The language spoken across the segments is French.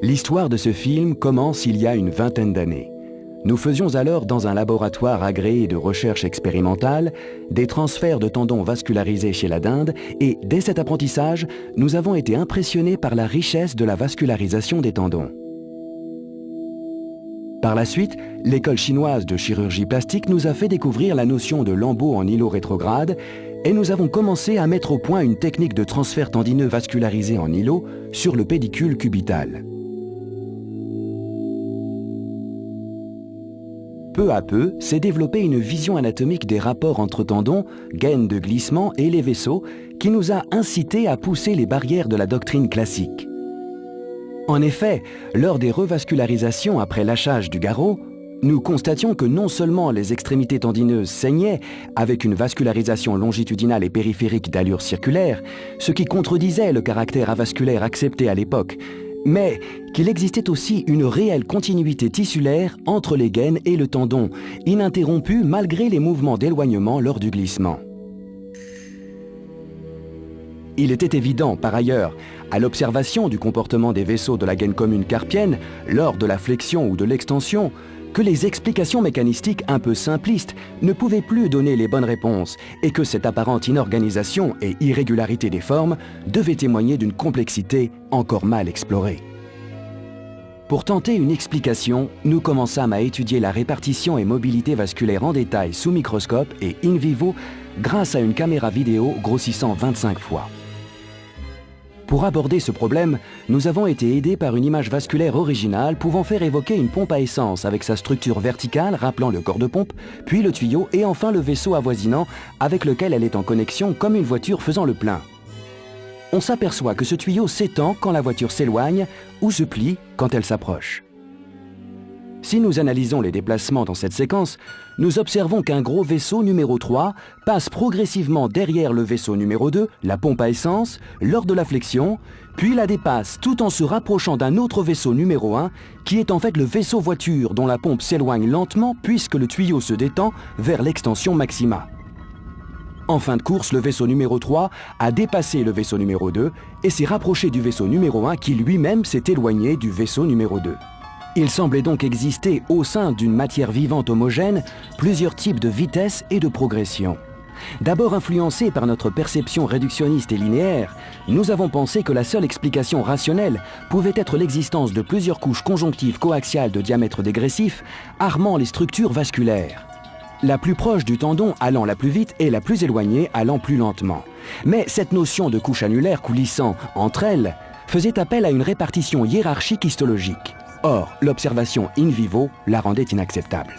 L'histoire de ce film commence il y a une vingtaine d'années. Nous faisions alors dans un laboratoire agréé de recherche expérimentale des transferts de tendons vascularisés chez la dinde et dès cet apprentissage, nous avons été impressionnés par la richesse de la vascularisation des tendons. Par la suite, l'école chinoise de chirurgie plastique nous a fait découvrir la notion de lambeau en îlot rétrograde et nous avons commencé à mettre au point une technique de transfert tendineux vascularisé en îlot sur le pédicule cubital. Peu à peu, s'est développée une vision anatomique des rapports entre tendons, gaines de glissement et les vaisseaux qui nous a incités à pousser les barrières de la doctrine classique. En effet, lors des revascularisations après lâchage du garrot, nous constations que non seulement les extrémités tendineuses saignaient avec une vascularisation longitudinale et périphérique d'allure circulaire, ce qui contredisait le caractère avasculaire accepté à l'époque, mais qu'il existait aussi une réelle continuité tissulaire entre les gaines et le tendon, ininterrompue malgré les mouvements d'éloignement lors du glissement. Il était évident, par ailleurs, à l'observation du comportement des vaisseaux de la gaine commune carpienne lors de la flexion ou de l'extension, que les explications mécanistiques un peu simplistes ne pouvaient plus donner les bonnes réponses et que cette apparente inorganisation et irrégularité des formes devait témoigner d'une complexité encore mal explorée. Pour tenter une explication, nous commençâmes à étudier la répartition et mobilité vasculaire en détail sous microscope et in vivo grâce à une caméra vidéo grossissant 25 fois. Pour aborder ce problème, nous avons été aidés par une image vasculaire originale pouvant faire évoquer une pompe à essence avec sa structure verticale rappelant le corps de pompe, puis le tuyau et enfin le vaisseau avoisinant avec lequel elle est en connexion comme une voiture faisant le plein. On s'aperçoit que ce tuyau s'étend quand la voiture s'éloigne ou se plie quand elle s'approche. Si nous analysons les déplacements dans cette séquence, nous observons qu'un gros vaisseau numéro 3 passe progressivement derrière le vaisseau numéro 2, la pompe à essence, lors de la flexion, puis la dépasse tout en se rapprochant d'un autre vaisseau numéro 1, qui est en fait le vaisseau voiture dont la pompe s'éloigne lentement puisque le tuyau se détend vers l'extension maxima. En fin de course, le vaisseau numéro 3 a dépassé le vaisseau numéro 2 et s'est rapproché du vaisseau numéro 1 qui lui-même s'est éloigné du vaisseau numéro 2. Il semblait donc exister au sein d'une matière vivante homogène plusieurs types de vitesse et de progression. D'abord influencés par notre perception réductionniste et linéaire, nous avons pensé que la seule explication rationnelle pouvait être l'existence de plusieurs couches conjonctives coaxiales de diamètre dégressif armant les structures vasculaires. La plus proche du tendon allant la plus vite et la plus éloignée allant plus lentement. Mais cette notion de couche annulaire coulissant entre elles faisait appel à une répartition hiérarchique histologique. Or, l'observation in vivo la rendait inacceptable.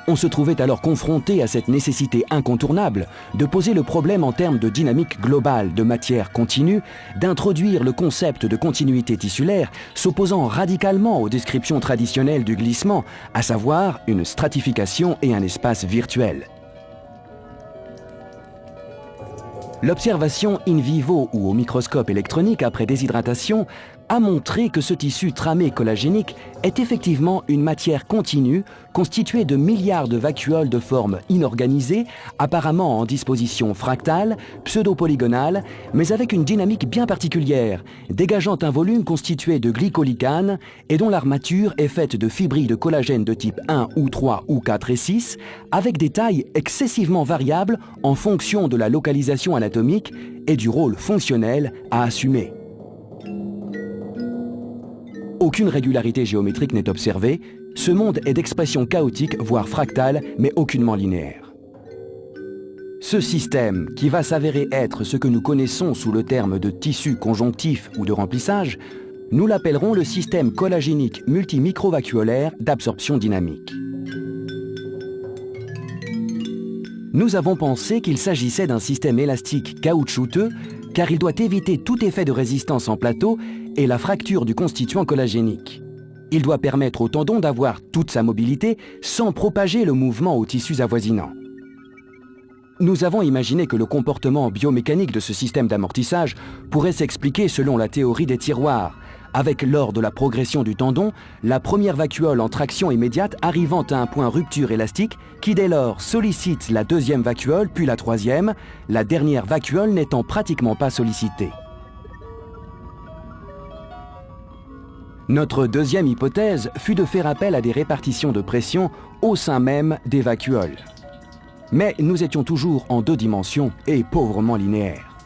On se trouvait alors confronté à cette nécessité incontournable de poser le problème en termes de dynamique globale de matière continue, d'introduire le concept de continuité tissulaire s'opposant radicalement aux descriptions traditionnelles du glissement, à savoir une stratification et un espace virtuel. L'observation in vivo ou au microscope électronique après déshydratation a montré que ce tissu tramé collagénique est effectivement une matière continue constituée de milliards de vacuoles de forme inorganisée, apparemment en disposition fractale, pseudo-polygonale, mais avec une dynamique bien particulière, dégageant un volume constitué de glycolycanes et dont l'armature est faite de fibrilles de collagène de type 1 ou 3 ou 4 et 6, avec des tailles excessivement variables en fonction de la localisation anatomique et du rôle fonctionnel à assumer. Aucune régularité géométrique n'est observée, ce monde est d'expression chaotique, voire fractale, mais aucunement linéaire. Ce système, qui va s'avérer être ce que nous connaissons sous le terme de tissu conjonctif ou de remplissage, nous l'appellerons le système collagénique multimicrovacuolaire d'absorption dynamique. Nous avons pensé qu'il s'agissait d'un système élastique caoutchouteux car il doit éviter tout effet de résistance en plateau et la fracture du constituant collagénique. Il doit permettre au tendon d'avoir toute sa mobilité sans propager le mouvement aux tissus avoisinants. Nous avons imaginé que le comportement biomécanique de ce système d'amortissage pourrait s'expliquer selon la théorie des tiroirs, avec lors de la progression du tendon, la première vacuole en traction immédiate arrivant à un point rupture élastique qui dès lors sollicite la deuxième vacuole puis la troisième, la dernière vacuole n'étant pratiquement pas sollicitée. Notre deuxième hypothèse fut de faire appel à des répartitions de pression au sein même des vacuoles. Mais nous étions toujours en 2 dimensions et pauvrement linéaires.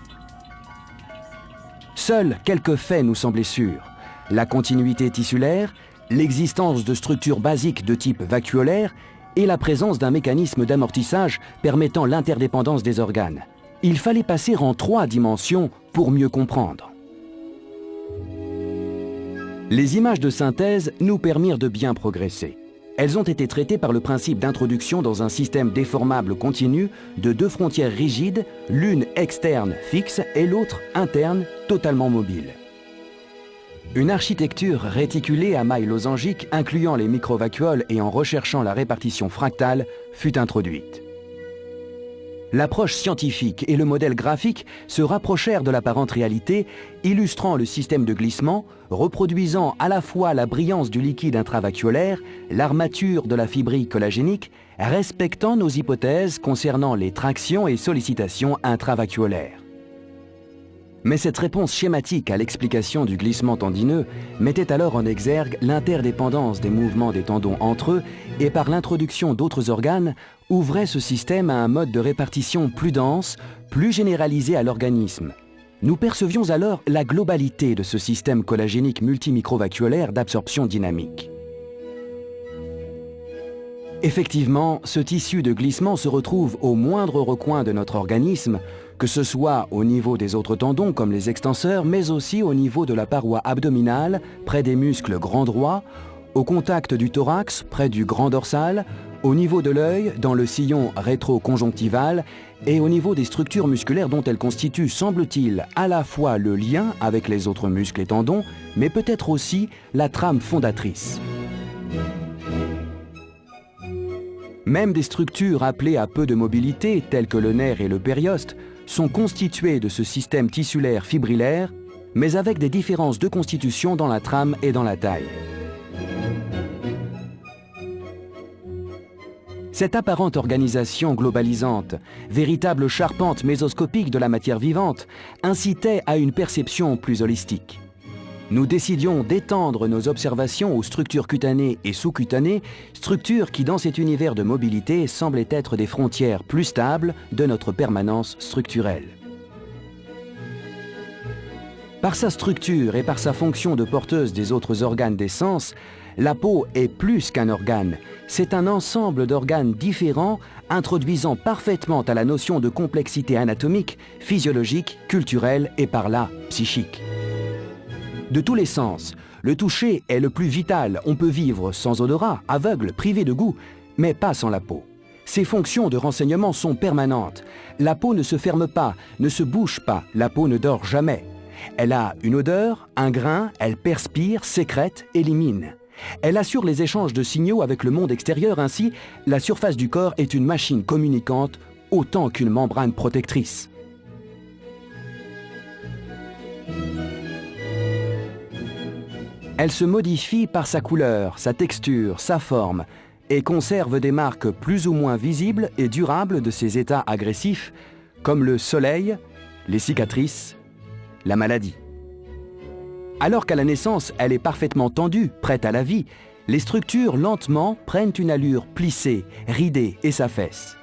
Seuls quelques faits nous semblaient sûrs. La continuité tissulaire, l'existence de structures basiques de type vacuolaire et la présence d'un mécanisme d'amortissage permettant l'interdépendance des organes. Il fallait passer en 3 dimensions pour mieux comprendre. Les images de synthèse nous permirent de bien progresser. Elles ont été traitées par le principe d'introduction dans un système déformable continu de 2 frontières rigides, l'une externe fixe et l'autre interne totalement mobile. Une architecture réticulée à mailles losangiques incluant les microvacuoles et en recherchant la répartition fractale fut introduite. L'approche scientifique et le modèle graphique se rapprochèrent de l'apparente réalité, illustrant le système de glissement, reproduisant à la fois la brillance du liquide intravacuolaire, l'armature de la fibrille collagénique, respectant nos hypothèses concernant les tractions et sollicitations intravacuolaires. Mais cette réponse schématique à l'explication du glissement tendineux mettait alors en exergue l'interdépendance des mouvements des tendons entre eux et par l'introduction d'autres organes, ouvrait ce système à un mode de répartition plus dense, plus généralisé à l'organisme. Nous percevions alors la globalité de ce système collagénique multimicrovacuolaire d'absorption dynamique. Effectivement, ce tissu de glissement se retrouve au moindre recoin de notre organisme, que ce soit au niveau des autres tendons comme les extenseurs, mais aussi au niveau de la paroi abdominale, près des muscles grand droit, au contact du thorax, près du grand dorsal, au niveau de l'œil, dans le sillon rétroconjonctival, et au niveau des structures musculaires dont elles constituent, semble-t-il, à la fois le lien avec les autres muscles et tendons, mais peut-être aussi la trame fondatrice. Même des structures appelées à peu de mobilité, telles que le nerf et le périoste, sont constituées de ce système tissulaire fibrillaire, mais avec des différences de constitution dans la trame et dans la taille. Cette apparente organisation globalisante, véritable charpente mésoscopique de la matière vivante, incitait à une perception plus holistique. Nous décidions d'étendre nos observations aux structures cutanées et sous-cutanées, structures qui, dans cet univers de mobilité, semblaient être des frontières plus stables de notre permanence structurelle. Par sa structure et par sa fonction de porteuse des autres organes des sens, la peau est plus qu'un organe, c'est un ensemble d'organes différents introduisant parfaitement à la notion de complexité anatomique, physiologique, culturelle et par là psychique. De tous les sens, le toucher est le plus vital. On peut vivre sans odorat, aveugle, privé de goût, mais pas sans la peau. Ses fonctions de renseignement sont permanentes. La peau ne se ferme pas, ne se bouge pas, la peau ne dort jamais. Elle a une odeur, un grain, elle perspire, sécrète, élimine. Elle assure les échanges de signaux avec le monde extérieur, ainsi, la surface du corps est une machine communicante autant qu'une membrane protectrice. Elle se modifie par sa couleur, sa texture, sa forme, et conserve des marques plus ou moins visibles et durables de ses états agressifs, comme le soleil, les cicatrices, la maladie. Alors qu'à la naissance, elle est parfaitement tendue, prête à la vie, les structures lentement prennent une allure plissée, ridée et s'affaissent.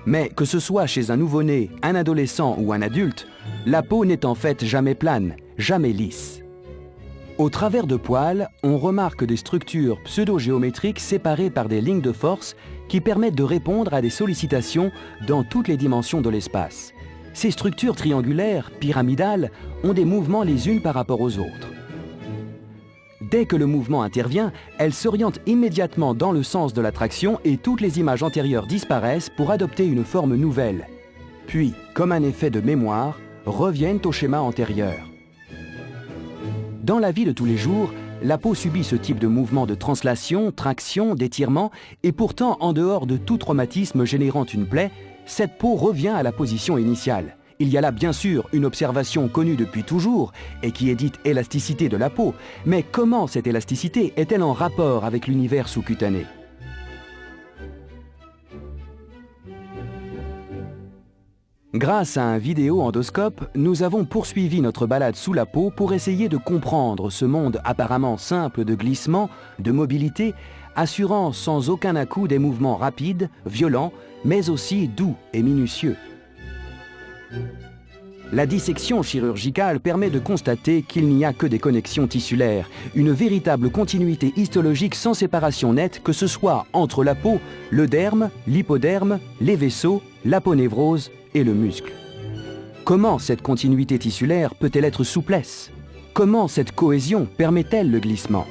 Mais que ce soit chez un nouveau-né, un adolescent ou un adulte, la peau n'est en fait jamais plane, jamais lisse. Au travers de poils, on remarque des structures pseudo-géométriques séparées par des lignes de force qui permettent de répondre à des sollicitations dans toutes les dimensions de l'espace. Ces structures triangulaires, pyramidales, ont des mouvements les unes par rapport aux autres. Dès que le mouvement intervient, elles s'orientent immédiatement dans le sens de l'attraction et toutes les images antérieures disparaissent pour adopter une forme nouvelle. Puis, comme un effet de mémoire, reviennent au schéma antérieur. Dans la vie de tous les jours, la peau subit ce type de mouvement de translation, traction, d'étirement, et pourtant, en dehors de tout traumatisme générant une plaie, cette peau revient à la position initiale. Il y a là bien sûr une observation connue depuis toujours et qui est dite élasticité de la peau, mais comment cette élasticité est-elle en rapport avec l'univers sous-cutané ? Grâce à un vidéo-endoscope, nous avons poursuivi notre balade sous la peau pour essayer de comprendre ce monde apparemment simple de glissement, de mobilité, assurant sans aucun à-coup des mouvements rapides, violents, mais aussi doux et minutieux. La dissection chirurgicale permet de constater qu'il n'y a que des connexions tissulaires, une véritable continuité histologique sans séparation nette, que ce soit entre la peau, le derme, l'hypoderme, les vaisseaux, l'aponévrose et le muscle. Comment cette continuité tissulaire peut-elle être souplesse? Comment cette cohésion permet-elle le glissement?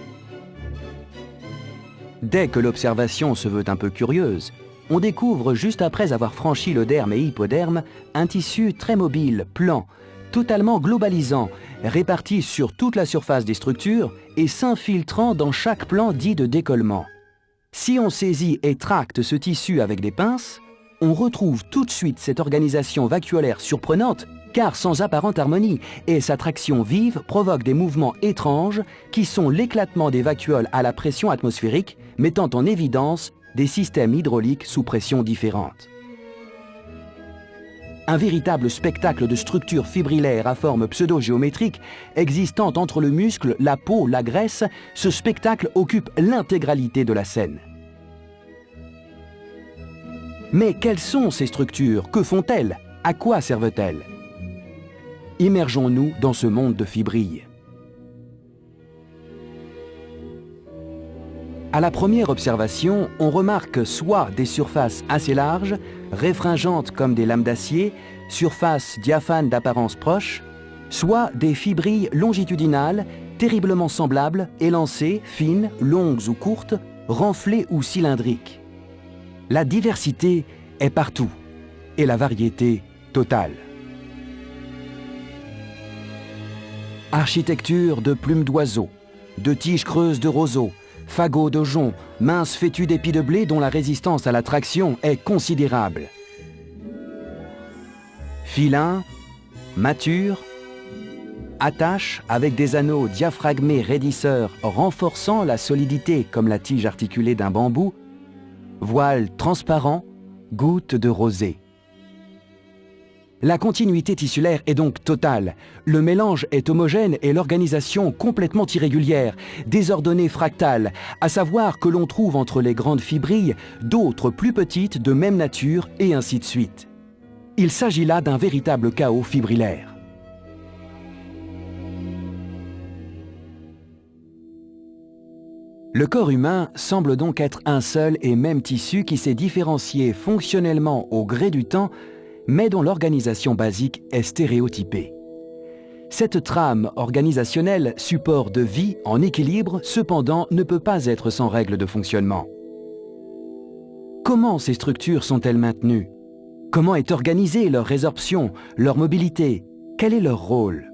Dès que l'observation se veut un peu curieuse, on découvre, juste après avoir franchi le derme et hypoderme, un tissu très mobile, plan, totalement globalisant, réparti sur toute la surface des structures et s'infiltrant dans chaque plan dit de décollement. Si on saisit et tracte ce tissu avec des pinces, on retrouve tout de suite cette organisation vacuolaire surprenante, car sans apparente harmonie, et sa traction vive provoque des mouvements étranges qui sont l'éclatement des vacuoles à la pression atmosphérique, mettant en évidence des systèmes hydrauliques sous pression différentes. Un véritable spectacle de structures fibrillaires à forme pseudo-géométrique existant entre le muscle, la peau, la graisse, ce spectacle occupe l'intégralité de la scène. Mais quelles sont ces structures? Que font-elles? À quoi servent-elles? Immergeons-nous dans ce monde de fibrilles. À la première observation, on remarque soit des surfaces assez larges, réfringentes comme des lames d'acier, surfaces diaphanes d'apparence proche, soit des fibrilles longitudinales, terriblement semblables, élancées, fines, longues ou courtes, renflées ou cylindriques. La diversité est partout et la variété totale. Architecture de plumes d'oiseaux, de tiges creuses de roseaux, fagots de joncs, minces fétus d'épis de blé dont la résistance à la traction est considérable. Filins, matures, attaches avec des anneaux diaphragmés raidisseurs renforçant la solidité comme la tige articulée d'un bambou, voiles transparents, gouttes de rosée. La continuité tissulaire est donc totale. Le mélange est homogène et l'organisation complètement irrégulière, désordonnée fractale, à savoir que l'on trouve entre les grandes fibrilles d'autres plus petites de même nature et ainsi de suite. Il s'agit là d'un véritable chaos fibrillaire. Le corps humain semble donc être un seul et même tissu qui s'est différencié fonctionnellement au gré du temps, mais dont l'organisation basique est stéréotypée. Cette trame organisationnelle, support de vie en équilibre, cependant, ne peut pas être sans règles de fonctionnement. Comment ces structures sont-elles maintenues? Comment est organisée leur résorption, leur mobilité? Quel est leur rôle?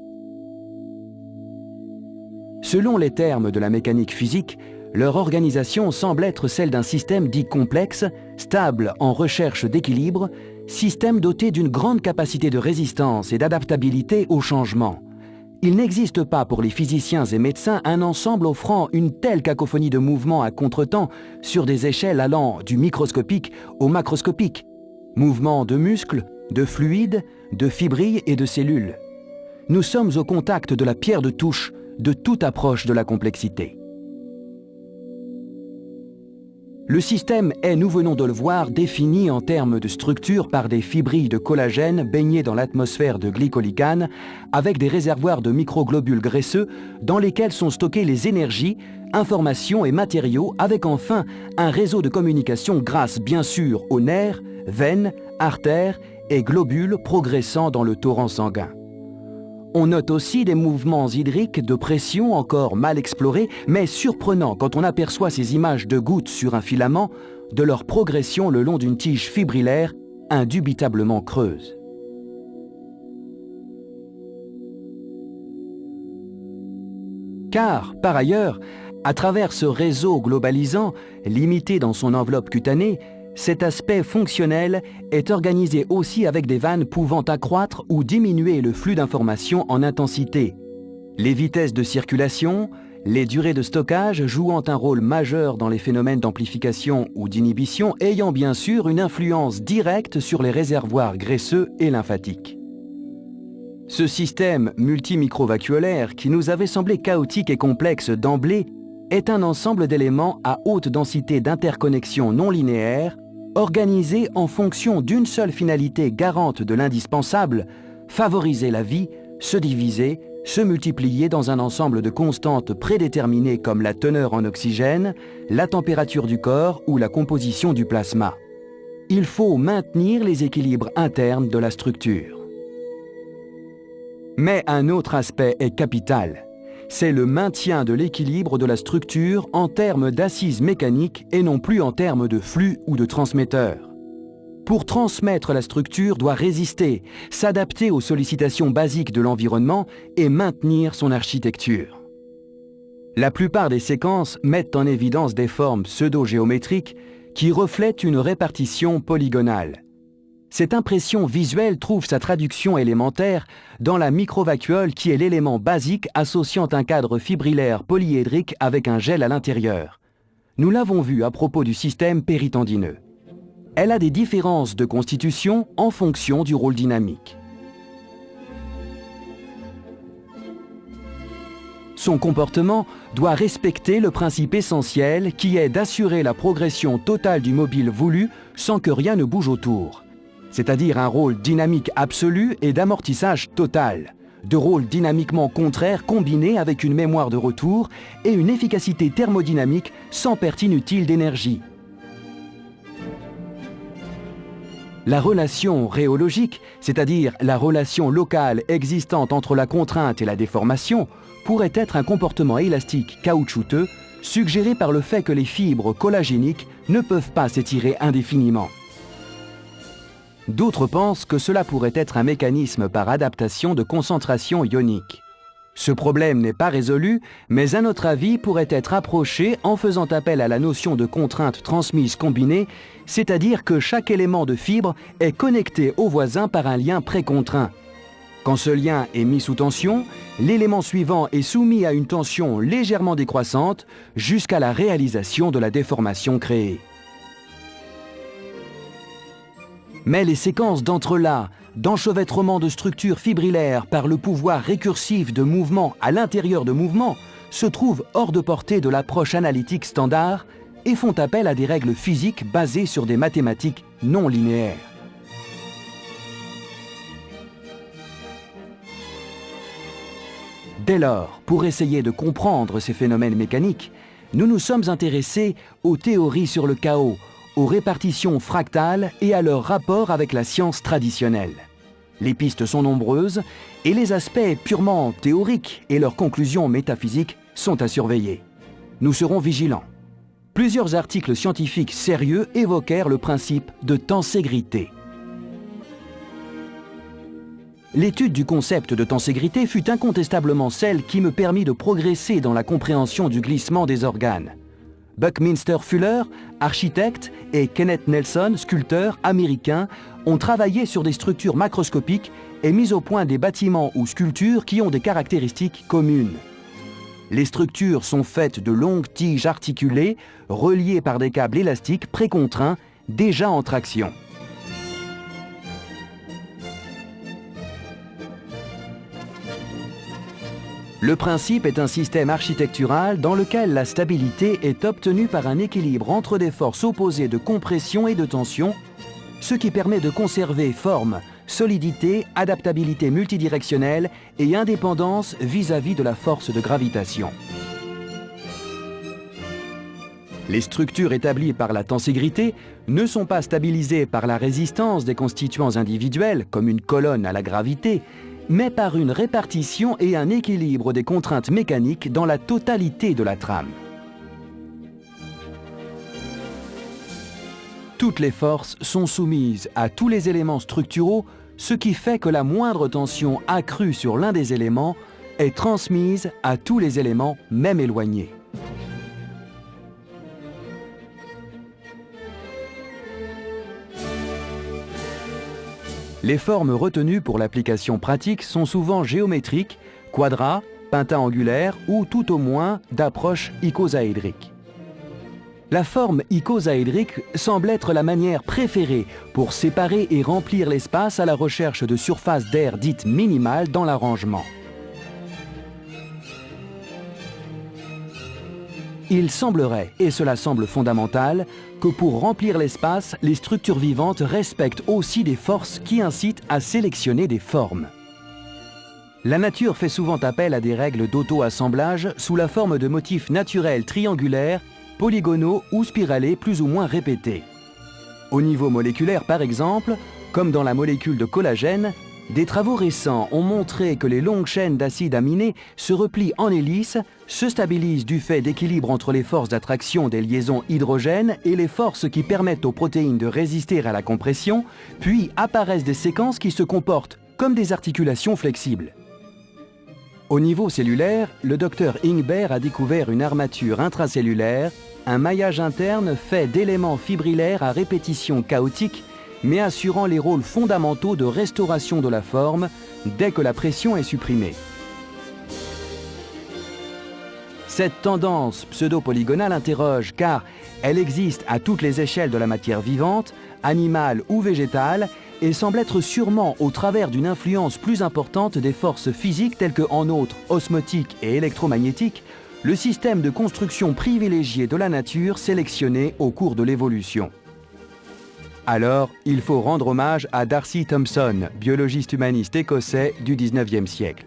Selon les termes de la mécanique physique, leur organisation semble être celle d'un système dit complexe, stable en recherche d'équilibre, système doté d'une grande capacité de résistance et d'adaptabilité au changement. Il n'existe pas pour les physiciens et médecins un ensemble offrant une telle cacophonie de mouvements à contretemps sur des échelles allant du microscopique au macroscopique. Mouvements de muscles, de fluides, de fibrilles et de cellules. Nous sommes au contact de la pierre de touche de toute approche de la complexité. Le système est, nous venons de le voir, défini en termes de structure par des fibrilles de collagène baignées dans l'atmosphère de glycolycanes, avec des réservoirs de microglobules graisseux dans lesquels sont stockées les énergies, informations et matériaux, avec enfin un réseau de communication grâce bien sûr aux nerfs, veines, artères et globules progressant dans le torrent sanguin. On note aussi des mouvements hydriques de pression encore mal explorés, mais surprenants quand on aperçoit ces images de gouttes sur un filament, de leur progression le long d'une tige fibrillaire indubitablement creuse. Car, par ailleurs, à travers ce réseau globalisant, limité dans son enveloppe cutanée, cet aspect fonctionnel est organisé aussi avec des vannes pouvant accroître ou diminuer le flux d'informations en intensité, les vitesses de circulation, les durées de stockage jouant un rôle majeur dans les phénomènes d'amplification ou d'inhibition ayant bien sûr une influence directe sur les réservoirs graisseux et lymphatiques. Ce système multimicrovacuolaire, qui nous avait semblé chaotique et complexe d'emblée, est un ensemble d'éléments à haute densité d'interconnexion non linéaire, organisés en fonction d'une seule finalité garante de l'indispensable, favoriser la vie, se diviser, se multiplier dans un ensemble de constantes prédéterminées comme la teneur en oxygène, la température du corps ou la composition du plasma. Il faut maintenir les équilibres internes de la structure. Mais un autre aspect est capital. C'est le maintien de l'équilibre de la structure en termes d'assises mécaniques et non plus en termes de flux ou de transmetteurs. Pour transmettre, la structure doit résister, s'adapter aux sollicitations basiques de l'environnement et maintenir son architecture. La plupart des séquences mettent en évidence des formes pseudo-géométriques qui reflètent une répartition polygonale. Cette impression visuelle trouve sa traduction élémentaire dans la microvacuole qui est l'élément basique associant un cadre fibrillaire polyédrique avec un gel à l'intérieur. Nous l'avons vu à propos du système péritendineux. Elle a des différences de constitution en fonction du rôle dynamique. Son comportement doit respecter le principe essentiel qui est d'assurer la progression totale du mobile voulu sans que rien ne bouge autour, c'est-à-dire un rôle dynamique absolu et d'amortissage total, de rôles dynamiquement contraires combinés avec une mémoire de retour et une efficacité thermodynamique sans perte inutile d'énergie. La relation rhéologique, c'est-à-dire la relation locale existante entre la contrainte et la déformation, pourrait être un comportement élastique caoutchouteux suggéré par le fait que les fibres collagéniques ne peuvent pas s'étirer indéfiniment. D'autres pensent que cela pourrait être un mécanisme par adaptation de concentration ionique. Ce problème n'est pas résolu, mais à notre avis pourrait être approché en faisant appel à la notion de contrainte transmise combinée, c'est-à-dire que chaque élément de fibre est connecté au voisin par un lien précontrait. Quand ce lien est mis sous tension, l'élément suivant est soumis à une tension légèrement décroissante jusqu'à la réalisation de la déformation créée. Mais les séquences d'entrelacs, d'enchevêtrement de structures fibrillaires par le pouvoir récursif de mouvements à l'intérieur de mouvements se trouvent hors de portée de l'approche analytique standard et font appel à des règles physiques basées sur des mathématiques non linéaires. Dès lors, pour essayer de comprendre ces phénomènes mécaniques, nous nous sommes intéressés aux théories sur le chaos, aux répartitions fractales et à leur rapport avec la science traditionnelle. Les pistes sont nombreuses et les aspects purement théoriques et leurs conclusions métaphysiques sont à surveiller. Nous serons vigilants. Plusieurs articles scientifiques sérieux évoquèrent le principe de tenségrité. L'étude du concept de tenségrité fut incontestablement celle qui me permit de progresser dans la compréhension du glissement des organes. Buckminster Fuller, architecte, et Kenneth Nelson, sculpteur américain, ont travaillé sur des structures macroscopiques et mis au point des bâtiments ou sculptures qui ont des caractéristiques communes. Les structures sont faites de longues tiges articulées, reliées par des câbles élastiques précontraints, déjà en traction. Le principe est un système architectural dans lequel la stabilité est obtenue par un équilibre entre des forces opposées de compression et de tension, ce qui permet de conserver forme, solidité, adaptabilité multidirectionnelle et indépendance vis-à-vis de la force de gravitation. Les structures établies par la tenségrité ne sont pas stabilisées par la résistance des constituants individuels, comme une colonne à la gravité, mais par une répartition et un équilibre des contraintes mécaniques dans la totalité de la trame. Toutes les forces sont soumises à tous les éléments structuraux, ce qui fait que la moindre tension accrue sur l'un des éléments est transmise à tous les éléments, même éloignés. Les formes retenues pour l'application pratique sont souvent géométriques, quadrats, pentaangulaire ou tout au moins d'approche icosaédrique. La forme icosaédrique semble être la manière préférée pour séparer et remplir l'espace à la recherche de surfaces d'air dites minimales dans l'arrangement. Il semblerait, et cela semble fondamental, que pour remplir l'espace, les structures vivantes respectent aussi des forces qui incitent à sélectionner des formes. La nature fait souvent appel à des règles d'auto-assemblage sous la forme de motifs naturels triangulaires, polygonaux ou spiralés plus ou moins répétés. Au niveau moléculaire par exemple, comme dans la molécule de collagène, des travaux récents ont montré que les longues chaînes d'acides aminés se replient en hélice, se stabilisent du fait d'équilibre entre les forces d'attraction des liaisons hydrogènes et les forces qui permettent aux protéines de résister à la compression, puis apparaissent des séquences qui se comportent comme des articulations flexibles. Au niveau cellulaire, le docteur Ingber a découvert une armature intracellulaire, un maillage interne fait d'éléments fibrillaires à répétition chaotique, mais assurant les rôles fondamentaux de restauration de la forme dès que la pression est supprimée. Cette tendance pseudo-polygonale interroge car elle existe à toutes les échelles de la matière vivante, animale ou végétale, et semble être sûrement au travers d'une influence plus importante des forces physiques telles que, en outre, osmotiques et électromagnétiques, le système de construction privilégié de la nature sélectionné au cours de l'évolution. Alors, il faut rendre hommage à D'Arcy Thompson, biologiste humaniste écossais du XIXe siècle.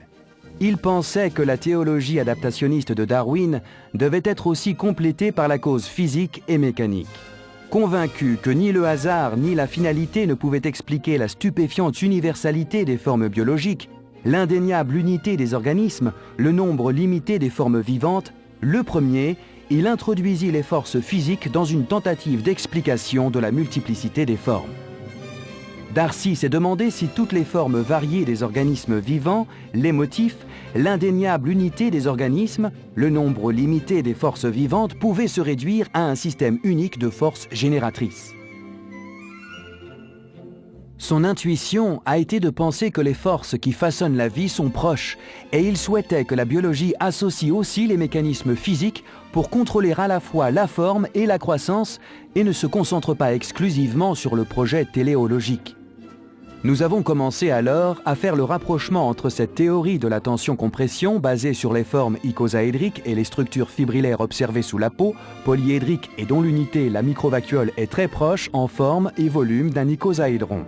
Il pensait que la théologie adaptationniste de Darwin devait être aussi complétée par la cause physique et mécanique. Convaincu que ni le hasard ni la finalité ne pouvaient expliquer la stupéfiante universalité des formes biologiques, l'indéniable unité des organismes, le nombre limité des formes vivantes, le premier, il introduisit les forces physiques dans une tentative d'explication de la multiplicité des formes. Darcy s'est demandé si toutes les formes variées des organismes vivants, les motifs, l'indéniable unité des organismes, le nombre limité des forces vivantes pouvaient se réduire à un système unique de forces génératrices. Son intuition a été de penser que les forces qui façonnent la vie sont proches, et il souhaitait que la biologie associe aussi les mécanismes physiques pour contrôler à la fois la forme et la croissance et ne se concentre pas exclusivement sur le projet téléologique. Nous avons commencé alors à faire le rapprochement entre cette théorie de la tension-compression basée sur les formes icosaédriques et les structures fibrillaires observées sous la peau, polyédriques et dont l'unité, la microvacuole, est très proche en forme et volume d'un icosaédron.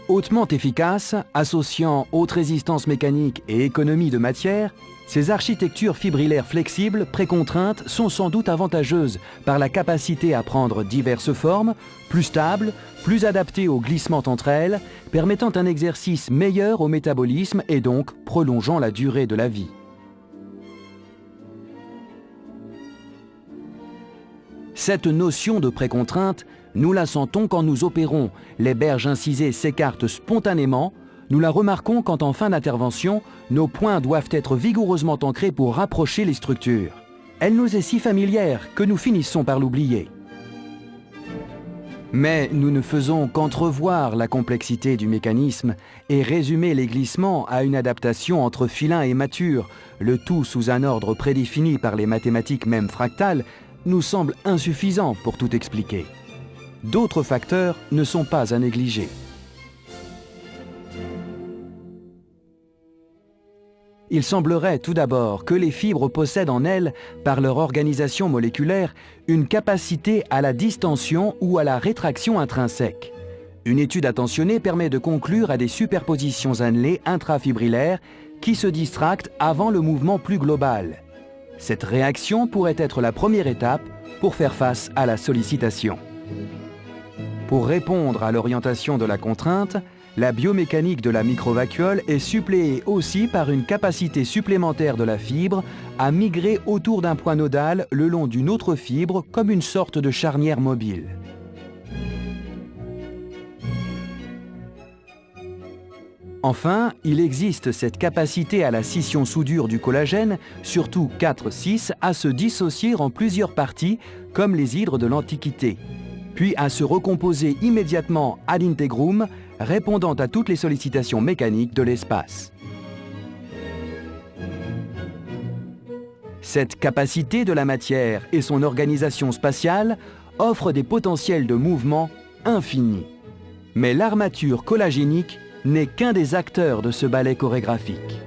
Hautement efficaces, associant haute résistance mécanique et économie de matière, ces architectures fibrillaires flexibles, précontraintes, sont sans doute avantageuses par la capacité à prendre diverses formes, plus stables, plus adaptées au glissement entre elles, permettant un exercice meilleur au métabolisme et donc prolongeant la durée de la vie. Cette notion de précontrainte, nous la sentons quand nous opérons, les berges incisées s'écartent spontanément, nous la remarquons quand en fin d'intervention, nos poings doivent être vigoureusement ancrés pour rapprocher les structures. Elle nous est si familière que nous finissons par l'oublier. Mais nous ne faisons qu'entrevoir la complexité du mécanisme et résumer les glissements à une adaptation entre filin et mature, le tout sous un ordre prédéfini par les mathématiques même fractales, nous semble insuffisant pour tout expliquer. D'autres facteurs ne sont pas à négliger. Il semblerait tout d'abord que les fibres possèdent en elles, par leur organisation moléculaire, une capacité à la distension ou à la rétraction intrinsèque. Une étude attentionnée permet de conclure à des superpositions annelées intrafibrillaires qui se distractent avant le mouvement plus global. Cette réaction pourrait être la première étape pour faire face à la sollicitation. Pour répondre à l'orientation de la contrainte, la biomécanique de la microvacuole est suppléée aussi par une capacité supplémentaire de la fibre à migrer autour d'un point nodal le long d'une autre fibre comme une sorte de charnière mobile. Enfin, il existe cette capacité à la scission soudure du collagène, surtout 4-6, à se dissocier en plusieurs parties comme les hydres de l'Antiquité, puis à se recomposer immédiatement ad integrum, répondant à toutes les sollicitations mécaniques de l'espace. Cette capacité de la matière et son organisation spatiale offrent des potentiels de mouvement infinis. Mais l'armature collagénique n'est qu'un des acteurs de ce ballet chorégraphique.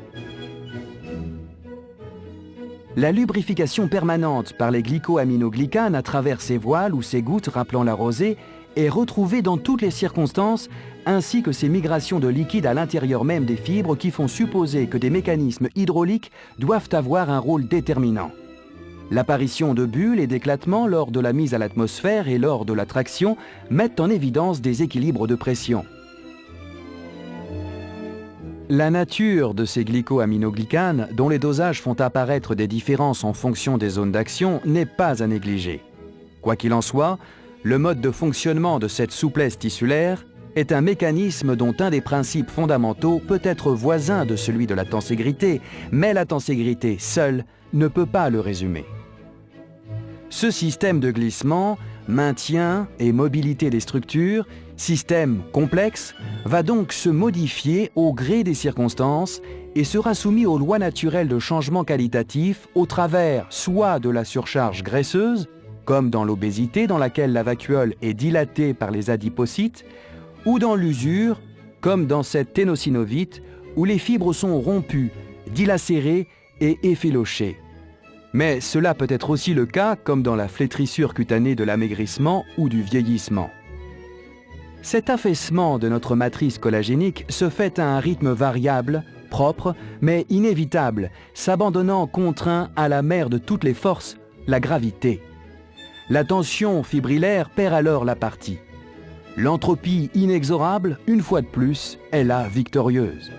La lubrification permanente par les glycoaminoglycanes à travers ces voiles ou ces gouttes rappelant la rosée est retrouvée dans toutes les circonstances, ainsi que ces migrations de liquide à l'intérieur même des fibres qui font supposer que des mécanismes hydrauliques doivent avoir un rôle déterminant. L'apparition de bulles et d'éclatements lors de la mise à l'atmosphère et lors de la traction mettent en évidence des équilibres de pression. La nature de ces glycoaminoglycanes, dont les dosages font apparaître des différences en fonction des zones d'action, n'est pas à négliger. Quoi qu'il en soit, le mode de fonctionnement de cette souplesse tissulaire est un mécanisme dont un des principes fondamentaux peut être voisin de celui de la tenségrité, mais la tenségrité seule ne peut pas le résumer. Ce système de glissement, maintien et mobilité des structures, système complexe, va donc se modifier au gré des circonstances et sera soumis aux lois naturelles de changement qualitatif au travers soit de la surcharge graisseuse, comme dans l'obésité dans laquelle la vacuole est dilatée par les adipocytes, ou dans l'usure, comme dans cette ténosynovite où les fibres sont rompues, dilacérées et effilochées. Mais cela peut être aussi le cas comme dans la flétrissure cutanée de l'amaigrissement ou du vieillissement. Cet affaissement de notre matrice collagénique se fait à un rythme variable, propre, mais inévitable, s'abandonnant contraint à la mère de toutes les forces, la gravité. La tension fibrillaire perd alors la partie. L'entropie inexorable, une fois de plus, est là victorieuse.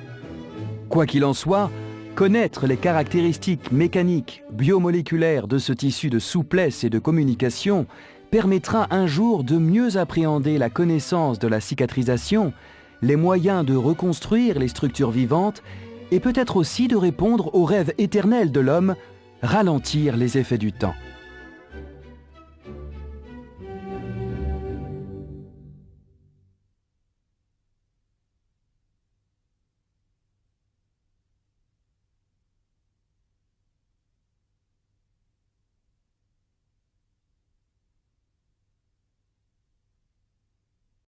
Quoi qu'il en soit, connaître les caractéristiques mécaniques, biomoléculaires de ce tissu de souplesse et de communication permettra un jour de mieux appréhender la connaissance de la cicatrisation, les moyens de reconstruire les structures vivantes et peut-être aussi de répondre au rêve éternel de l'homme, ralentir les effets du temps.